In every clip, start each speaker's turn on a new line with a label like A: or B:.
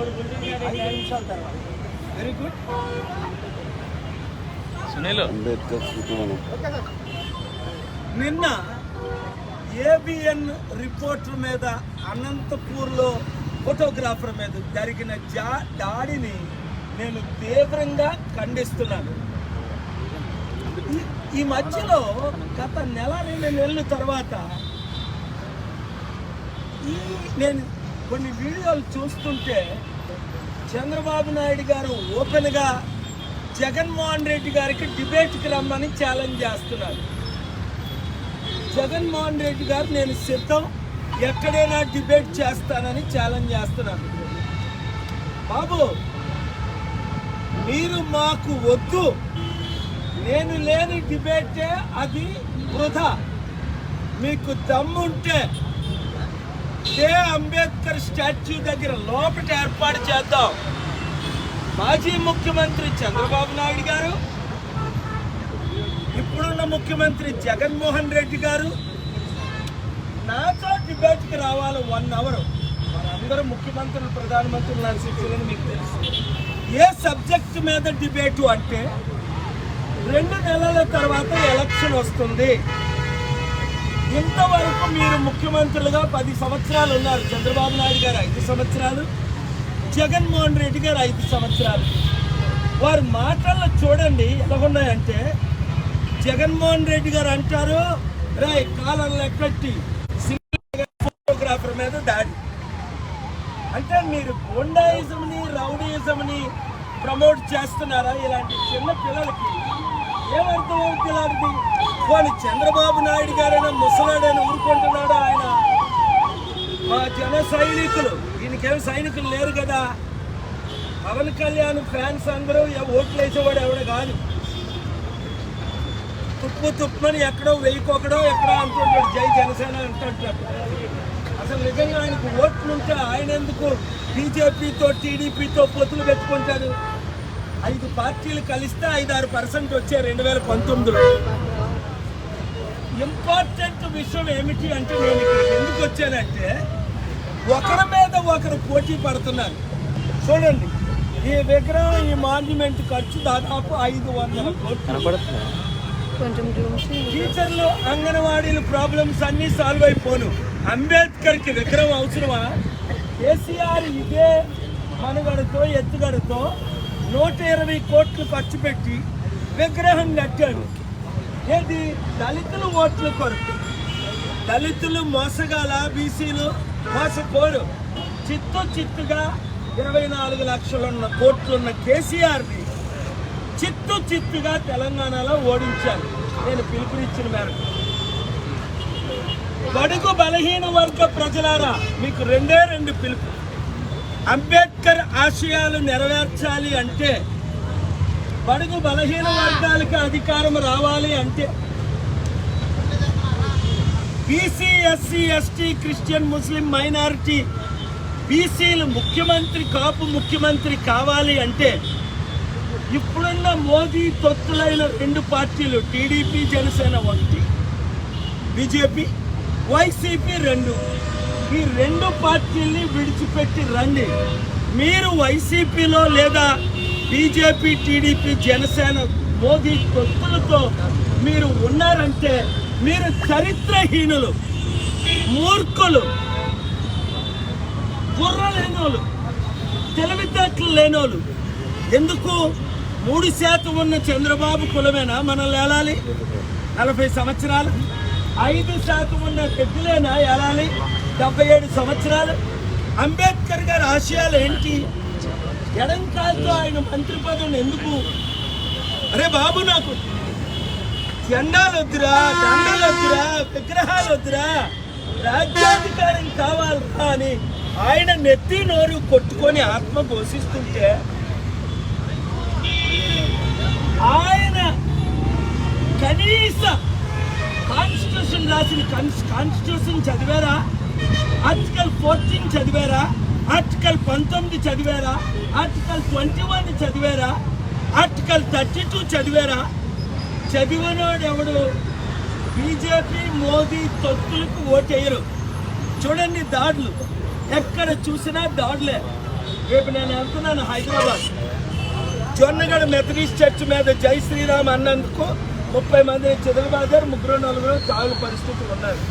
A: 5 నిమిషాల తర్వాత. Very good. నిన్న ఏబిఎన్ రిపోర్టర్ మీద, అనంతపూర్లో ఫోటోగ్రాఫర్ మీద జరిగిన దాడిని నేను తీవ్రంగా ఖండిస్తున్నాను. ఈ మధ్యలో గత నెల 2 నెలల తర్వాత నేను కొన్ని వీడియోలు చూస్తుంటే చంద్రబాబు నాయుడు గారు ఓపెన్గా జగన్మోహన్ రెడ్డి గారికి డిబేట్కి రమ్మని ఛాలెంజ్ చేస్తున్నారు. జగన్మోహన్ రెడ్డి గారు నేను సిద్ధం, ఎక్కడైనా డిబేట్ చేస్తానని ఛాలెంజ్ చేస్తున్నాను. బాబు, మీరు మాకు వద్దు, నేను లేని డిబేటే అది వృధా. మీకు దమ్ముంటే అంబేద్కర్ స్టాచ్యూ దగ్గర లోపల ఏర్పాటు చేద్దాం. మాజీ ముఖ్యమంత్రి చంద్రబాబు నాయుడు గారు, ఇప్పుడున్న ముఖ్యమంత్రి జగన్మోహన్ రెడ్డి గారు నాతో డిబేట్కి రావాలి 1 అవర్. మనందరూ ముఖ్యమంత్రులు, ప్రధానమంత్రులు నడిచిందని మీకు తెలుసు. ఏ సబ్జెక్ట్ మీద డిబేటు అంటే 2 నెలల తర్వాత ఎలక్షన్ వస్తుంది. ఇంతవరకు మీరు ముఖ్యమంత్రులుగా 10 సంవత్సరాలు ఉన్నారు. చంద్రబాబు నాయుడు గారు 5 సంవత్సరాలు, జగన్మోహన్ రెడ్డి గారు 5 సంవత్సరాలు. వారి మాటల్లో చూడండి ఎలాగున్నాయంటే, జగన్మోహన్ రెడ్డి గారు అంటారు, రాయ్ కాలర్లు ఎక్కట్టి ఫోటోగ్రాఫర్ మీద దాడి. అంటే మీరు గుండాయిజంని, రౌడీయిజంని ప్రమోట్ చేస్తున్నారా? ఇలాంటి చిన్న పిల్లలకి ఏమర్థం అవుతుంది? ఇలాంటిది పోనీ చంద్రబాబు నాయుడు గారైనా ముసలాడైనా ఊరుకుంటున్నాడు. ఆయన మా జన సైనికులు, ఈయనకేం సైనికులు లేరు కదా. పవన్ కళ్యాణ్ ఫ్యాన్స్ అందరూ ఓట్లు వేసేవాడు ఎవడో కాదు. తుప్పని ఎక్కడో వెయ్యికొకడో ఎక్కడో అంటుంటాడు, జై జనసేన అంటుంటాడు. అసలు నిజంగా ఆయనకు ఓట్లుంటే ఆయన ఎందుకు బీజేపీతో, టీడీపీతో పొత్తులు పెట్టుకుంటారు? 5 పార్టీలు కలిస్తే 5-6% వచ్చే 2019లో. ఇంపార్టెంట్ విషయం ఏమిటి అంటే, నేను ఇక్కడికి ఎందుకు వచ్చానంటే, ఒకరి మీద ఒకరు పోటీ పడుతున్నారు. చూడండి, ఈ విగ్రహం, ఈ మాన్యుమెంట్ ఖర్చు దాదాపు 500 కోట్లు. టీచర్లు, అంగన్వాడీలు ప్రాబ్లమ్స్ అన్నీ సాల్వ్ అయిపోను. అంబేద్కర్కి విగ్రహం అవసరమా? కేసీఆర్ ఇదే మనుగడతో, ఎత్తుగడతో 120 కోట్లు ఖర్చు పెట్టి విగ్రహం కట్టాడు. ఏది? దళితులు ఓట్ల కొరకు. దళితులు మోసగాల, బీసీలు మోసపోరు. చిత్తుగా 24 లక్షలున్న కోట్లున్న కేసీఆర్ని చిత్తుగా తెలంగాణలో ఓడించారు. నేను పిలుపునిచ్చిన మేరకు. బడుగు బలహీన వర్గ ప్రజలారా, మీకు 2 పిలుపు. అంబేద్కర్ ఆశయాలు నెరవేర్చాలి అంటే, బడుగు బలహీన వర్గాలకి అధికారం రావాలి అంటే, బీసీ, ఎస్సీ, ఎస్టీ, క్రిస్టియన్, ముస్లిం, మైనారిటీ, బీసీలు ముఖ్యమంత్రి, కాపు ముఖ్యమంత్రి కావాలి అంటే, ఇప్పుడున్న మోదీ తొత్తులైన 2 పార్టీలు, టీడీపీ, జనసేన 1, బీజేపీ, వైసీపీ 2, ఈ 2 పార్టీల్ని విడిచిపెట్టి రండి. మీరు వైసీపీలో లేదా బీజేపీ, టీడీపీ, జనసేన, మోదీ తొత్తులతో మీరు ఉన్నారంటే మీరు చరిత్రహీనులు, మూర్ఖులు, బుర్ర లేనోళ్ళు, తెలివితేటలు లేనోళ్ళు. ఎందుకు? 3% ఉన్న చంద్రబాబు కులమేనా మనల్ని ఏలాలి? 40 సంవత్సరాలు. 5% ఉన్న పెద్దలేనా ఏలాలి? 77 సంవత్సరాలు. అంబేద్కర్ గారి ఆశయాలు ఏంటి? ఎడంకాలతో ఆయన మంత్రి పదవిని ఎందుకు? అరే బాబు, నాకు జెండాలు వద్దురా, దండలు వద్దురా, విగ్రహాలు వద్దురా, రాజ్యాధికారం కావాలరా అని ఆయన నెత్తి నోరు కొట్టుకొని ఆత్మ ఘోషిస్తుంటే, ఆయన కనీస కాన్స్టిట్యూషన్ రాసిన కాన్స్టిట్యూషన్ చదివారా? ఆర్టికల్ 14 చదివారా? ఆర్టికల్ 19 చదివారా? ఆర్టికల్ 21 చదివారా? ఆర్టికల్ 32 చదివారా? చదివినోడు ఎవడు? బీజేపీ, మోదీ తొత్తులకు ఓటేయరు. చూడండి, దాడులు ఎక్కడ చూసినా దాడులే. రేపు నేను వెళ్తున్నాను హైదరాబాద్. జొన్నగడ మెథడిస్ట్ చర్చ్ మీద జై శ్రీరామ్ అన్నందుకు 30 మంది చిదలబాదారు, 3-4 చావుల పరిస్థితులు ఉన్నారు.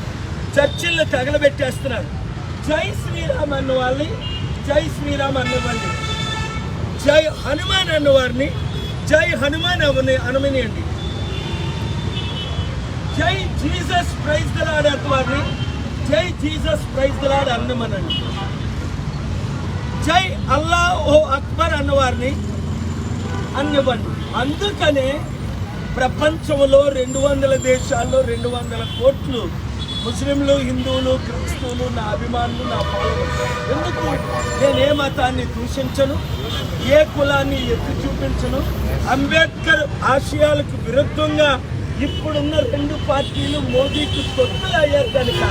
A: చర్చిల్లో తగలబెట్టేస్తున్నారు. జై శ్రీరామ్ అన్న వాళ్ళని జై శ్రీరామ్ అన్నవాళ్ళని, జై హనుమాన్ అన్నవారిని జై హనుమాన్ అనమనియండి. జై జీసస్ ప్రైజ్ ద లార్డ్ అన్నవారిని జై జీసస్ ప్రైజ్ ద లార్డ్ అన్నమనండి. జై అల్లాహు అక్బర్ అన్నవారిని అన్నవ్వండి. అందుకనే ప్రపంచంలో 200 దేశాల్లో 200 కోట్లు ముస్లింలు, హిందువులు, క్రైస్తవులు నా అభిమానులు, నా పాలకులు. ఎందుకు నేను ఏ మతాన్ని దూషించను, ఏ కులాన్ని ఎత్తి చూపించను. అంబేద్కర్ ఆశయాలకు విరుద్ధంగా ఇప్పుడున్న 2 పార్టీలు మోదీకి తొత్తులు అయ్యారు కనుక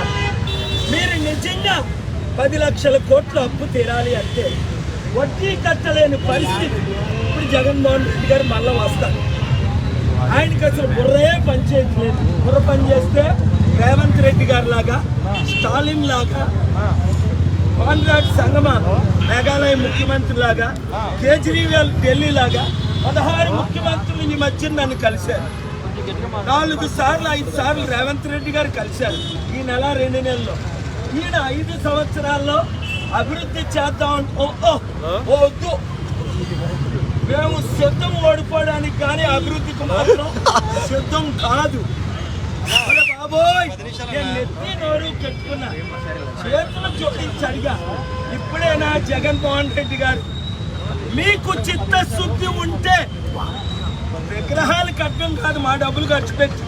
A: మీరు నిజంగా 10 లక్షల కోట్ల అప్పు తీరాలి అంటే వడ్డీ కట్టలేని పరిస్థితి. ఇప్పుడు జగన్మోహన్ రెడ్డి గారు మళ్ళీ వస్తారు. ఆయనకి అసలు బుర్రే పనిచేయట్లేదు. బుర్ర పనిచేస్తే రేవంత్ రెడ్డి గారి లాగా, స్టాలిన్ లాగా, కాన్రాడ్ సంగమా మేఘాలయ ముఖ్యమంత్రి లాగా, కేజ్రీవాల్ ఢిల్లీ లాగా 16 ముఖ్యమంత్రులు ఈ మధ్య నన్ను కలిశారు. 4 సార్లు 5 సార్లు రేవంత్ రెడ్డి గారు కలిశారు ఈ నెల 2 నెలల్లో. ఈయన 5 సంవత్సరాల్లో అభివృద్ధి చేద్దాం వద్దు, మేము సిద్ధం ఓడిపోవడానికి కానీ అభివృద్ధికి మాత్రం సిద్ధం కాదు. బాబోయ్ నేను నెత్తి నోరు పెట్టుకున్నా, చేతులు జోడించి అడిగా, ఇప్పుడైనా జగన్మోహన్ రెడ్డి గారు మీకు చిత్తశుద్ధి ఉంటే విగ్రహాలు కట్టడం కాదు, మా డబ్బులు ఖర్చు పెట్టి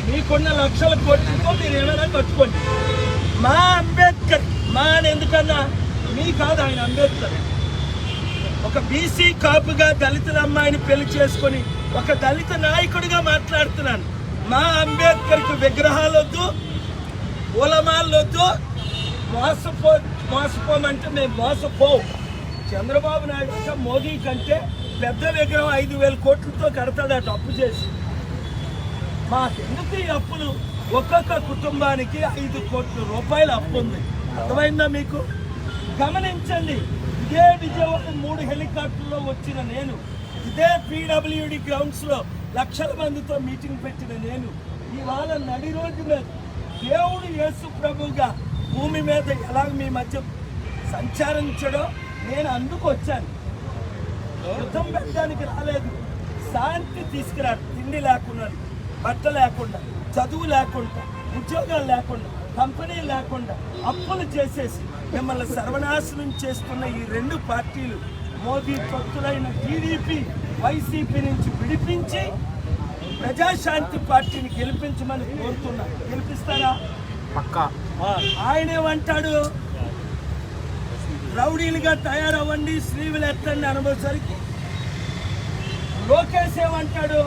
A: మీకున్న లక్షల కోట్లతో మీరు ఏమైనా కట్టుకోండి. మా అంబేద్కర్, మా ఎందుకన్నా మీ కాదు, ఆయన అంబేద్కర్. ఒక బీసీ కాపుగా దళితుల అమ్మాయిని పెళ్లి చేసుకొని ఒక దళిత నాయకుడిగా మాట్లాడుతున్నాను. మా అంబేద్కర్కి విగ్రహాలు వద్దు, ఉలమాలు వద్దు. మోసపోమంటే మేము మోసపోవు. చంద్రబాబు నాయుడు అంటే మోదీ కంటే పెద్ద విగ్రహం 5,000 కోట్లతో కడతాడట అప్పు చేసి. మాకెందుకు ఈ అప్పులు? ఒక్కొక్క కుటుంబానికి 5 కోట్ల రూపాయల అప్పు ఉంది. అర్థమైందా మీకు? గమనించండి. ఇదే విజయవాడ 3 హెలికాప్టర్లో వచ్చిన నేను, ఇదే PWD గ్రౌండ్స్లో లక్షల మందితో మీటింగ్ పెట్టిన నేను, ఇవాళ నడి రోడ్డు మీద దేవుడు యేసు ప్రభువుగా భూమి మీద ఎలా మీ మధ్య సంచరించడో నేను అందుకు వచ్చాను. యుద్ధం పెట్టడానికి రాలేదు, శాంతి తీసుకురాడు. తిండి లేకుండా, బట్ట లేకుండా, చదువు లేకుండా, ఉద్యోగాలు లేకుండా, కంపెనీ లేకుండా అప్పులు చేసేసి మిమ్మల్ని సర్వనాశనం చేస్తున్న ఈ 2 పార్టీలు మోదీ తొత్తులైన టీడీపీ, వైసీపీ నుంచి విడిపించి ప్రజాశాంతి పార్టీని గెలిపించమని కోరుతున్నా. గెలిపిస్తారా? పక్కా. ఆయనేమంటాడు, రౌడీలుగా తయారవ్వండి, స్లీవులు ఎత్తండి అనుభవసరికి. లోకేష్ ఏమంటాడు,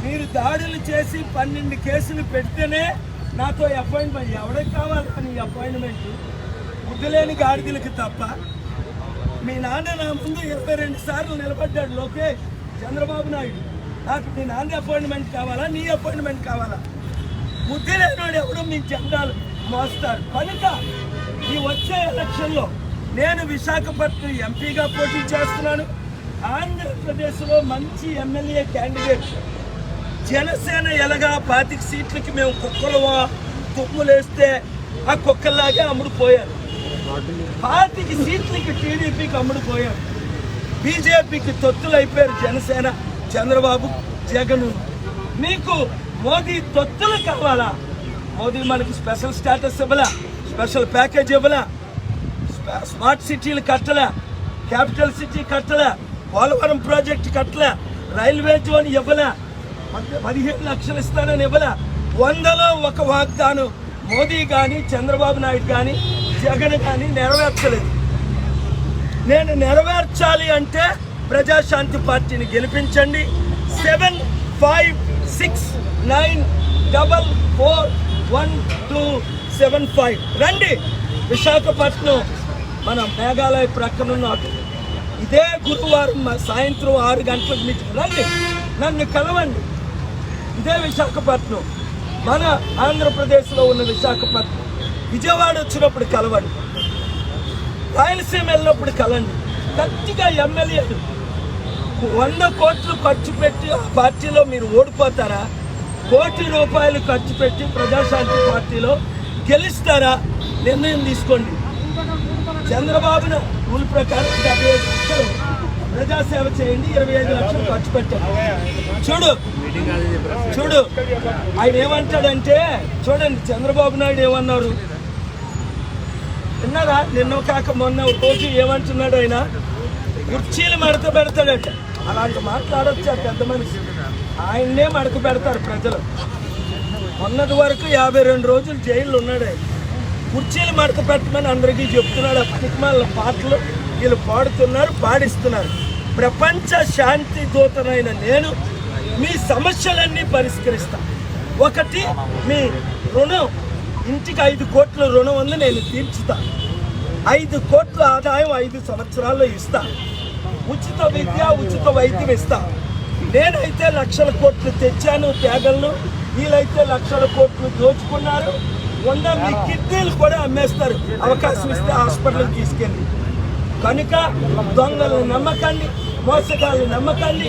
A: మీరు దాడులు చేసి 12 కేసులు పెడితేనే నాతో అపాయింట్మెంట్. ఎవరికి కావాలి కానీ అపాయింట్మెంట్? బుద్ధులేని గాడిదలకి తప్ప. మీ నాన్న నా ముందు 22 సార్లు నిలబడ్డాడు లోకేష్, చంద్రబాబు నాయుడు. నాకు మీ నాన్న అపాయింట్మెంట్ కావాలా, నీ అపాయింట్మెంట్ కావాలా? బుద్ధి లేనివాడు ఎవడో మీ జెండాలు మోస్తారు. కనుక ఈ వచ్చే ఎలక్షన్లో నేను విశాఖపట్నం ఎంపీగా పోటీ చేస్తున్నాను. ఆంధ్రప్రదేశ్లో మంచి ఎమ్మెల్యే క్యాండిడేట్. జనసేన ఎలాగా 25 సీట్లకి మేము కుక్కలు తుమ్ములేస్తే ఆ కుక్కల్లాగే అమ్ముడుపోయారు. 25 సీట్లకి టీడీపీకి అమ్ముడుపోయారు. బీజేపీకి తొత్తులు అయిపోయారు జనసేన, చంద్రబాబు, జగన్. మీకు మోదీ తొత్తులు కావాలా? మోదీ మనకి స్పెషల్ స్టేటస్ ఇవ్వలా, స్పెషల్ ప్యాకేజ్ ఇవ్వలా, స్మార్ట్ సిటీలు కట్టలే, క్యాపిటల్ సిటీ కట్టలే, పోలవరం ప్రాజెక్టు కట్టలే, రైల్వే జోన్ ఇవ్వలే, 15 లక్షలు ఇస్తానని ఇవ్వలే. 100లో 1 వాగ్దానం మోదీ కానీ, చంద్రబాబు నాయుడు కానీ, జగన్ కానీ నెరవేర్చలేదు. నేను నెరవేర్చాలి అంటే ప్రజాశాంతి పార్టీని గెలిపించండి. 7569441275 రండి. విశాఖపట్నం మన మేఘాలయ ప్రక్కనున్న ఇదే గురువారం సాయంత్రం 6 గంటలకు మీటింగ్. రండి, నన్ను కలవండి. ఇదే విశాఖపట్నం, మన ఆంధ్రప్రదేశ్లో ఉన్న విశాఖపట్నం. విజయవాడ వచ్చినప్పుడు కలవండి. రాయలసీమ వెళ్ళినప్పుడు కలండి. గట్టిగా ఎమ్మెల్యేలు 100 కోట్లు ఖర్చు పెట్టి ఆ పార్టీలో మీరు ఓడిపోతారా? ₹1 కోటి ఖర్చు పెట్టి ప్రజాశాంతి పార్టీలో గెలుస్తారా? నిర్ణయం తీసుకోండి. చంద్రబాబును రూల్ ప్రకారం 75 లక్షలు ప్రజాసేవ చేయండి, 25 లక్షలు ఖర్చు పెట్టారు. చూడు ఆయన ఏమంటాడంటే, చూడండి చంద్రబాబు నాయుడు ఏమన్నారు విన్నారా? నిన్న కాక మొన్న రోజు ఏమంటున్నాడు ఆయన? కుర్చీలు మడత పెడతాడట. అలాంటి మాట్లాడొచ్చు పెద్ద మనిషి. ఆయన్నే మడత పెడతారు ప్రజలు. మొన్నటి వరకు 52 రోజులు జైల్లో ఉన్నాడు ఆయన. కుర్చీలు మడత పెట్టమని అందరికీ చెప్తున్నాడు. ఆ పనికిమాల పాటలు వీళ్ళు పాడుతున్నారు, పాడిస్తున్నారు. ప్రపంచ శాంతి దూతనైన నేను మీ సమస్యలన్నీ పరిష్కరిస్తా. ఒకటి, మీ రుణం, ఇంటికి 5 కోట్ల రుణం ఉంది, నేను తీర్చుతా. 5 కోట్ల ఆదాయం 5 సంవత్సరాల్లో ఇస్తా. ఉచిత విద్య, ఉచిత వైద్యం ఇస్తా. నేనైతే లక్షల కోట్లు తెచ్చాను త్యాగలను, వీళ్ళైతే లక్షల కోట్లు దోచుకున్నారు. మీ కిడ్నీలు కూడా అమ్మేస్తారు అవకాశం ఇస్తే హాస్పిటల్కి తీసుకెళ్ళి. కనుక దొంగలను నమ్మకండి, మోసగాళ్ళు నమ్మకండి,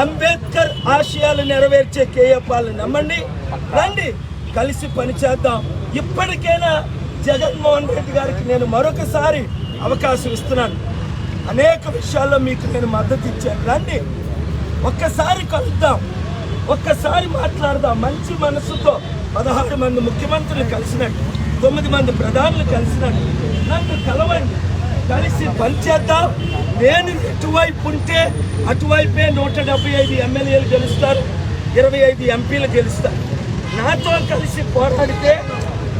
A: అంబేద్కర్ ఆశయాలు నెరవేర్చే కేయపాలను నమ్మండి. రండి కలిసి పనిచేద్దాం. ఇప్పటికైనా జగన్మోహన్ రెడ్డి గారికి నేను మరొకసారి అవకాశం ఇస్తున్నాను. అనేక విషయాల్లో మీకు నేను మద్దతు ఇచ్చాను. రండి ఒక్కసారి కలుద్దాం, ఒక్కసారి మాట్లాడదాం. మంచి మనసుతో 16 మంది ముఖ్యమంత్రులు కలిసినట్టు, 9 మంది ప్రధానులు కలిసినట్టు నన్ను కలవండి, కలిసి పనిచేద్దాం. నేను ఎటువైపు ఉంటే అటువైపే 175 ఎమ్మెల్యేలు గెలుస్తారు, 25 ఎంపీలు గెలుస్తారు. నాతో కలిసి పోరాడితే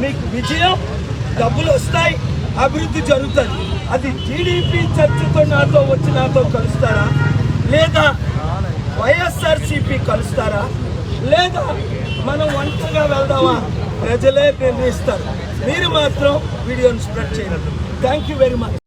A: మీకు విజయం, డబ్బులు వస్తాయి, అభివృద్ధి జరుగుతుంది. అది టీడీపీ చర్చతో నాతో కలుస్తారా, లేదా వైఎస్ఆర్సీపీ కలుస్తారా, లేదా మనం ఒంటరిగా వెళ్దామా? ప్రజలే నిర్ణయిస్తారు. మీరు మాత్రం వీడియోని స్ప్రెడ్ చేయండి. Thank you very much.